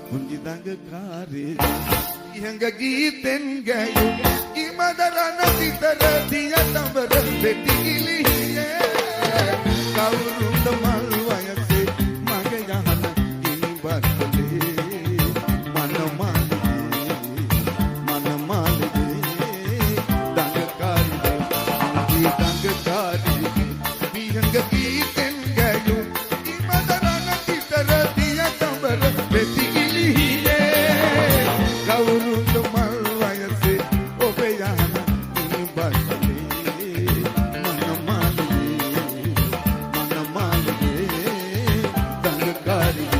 පුංචි දඟකාරී ඉහඟ ගීතෙන් ගැයුම් ඉමදරන සිතර දිය තඹර පෙති ගිලිහියේ කවුරුන්ද මල් වයසේ මග යහන ගිනි බත්ලේ මනමාලේ දඟකාරී දඟකාරී ඉහඟ ගීතෙන් ගැයුම් ඉමදරන සිතර දිය තඹර පෙති කවුරුන්ද මල් වයසේ ඔබ යන ගිනි බත්ලේ මනමාලේ දඟකාරී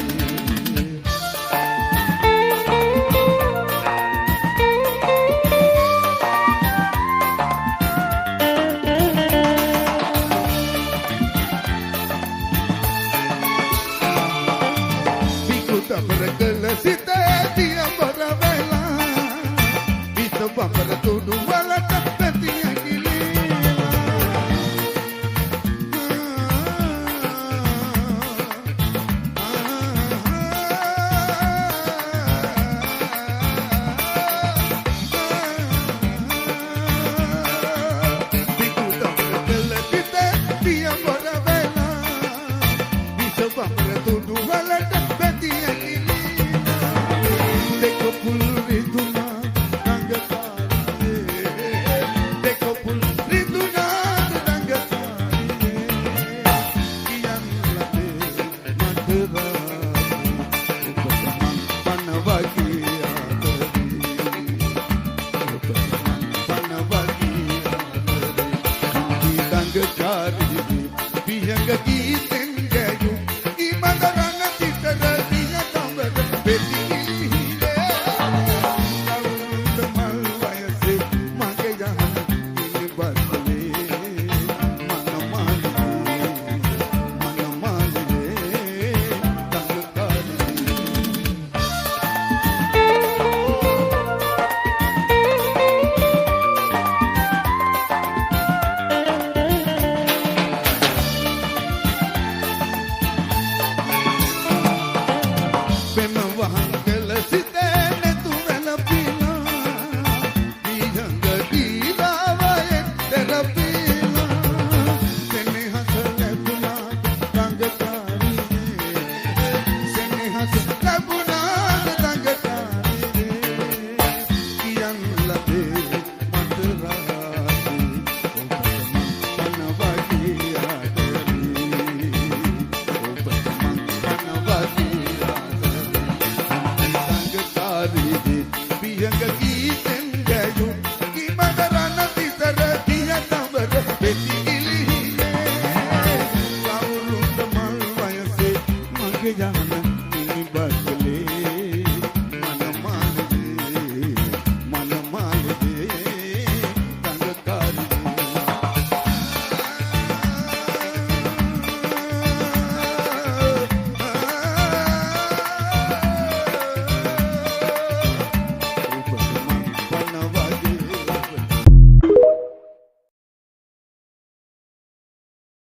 තඹරකල සිතේ තියඹර වෙලා විස බඹර තුඩු වලට පැති ඇගිලිලා තඹරකල සිතේ තියඹර වෙලා විස බඹර තුඩු වලට Young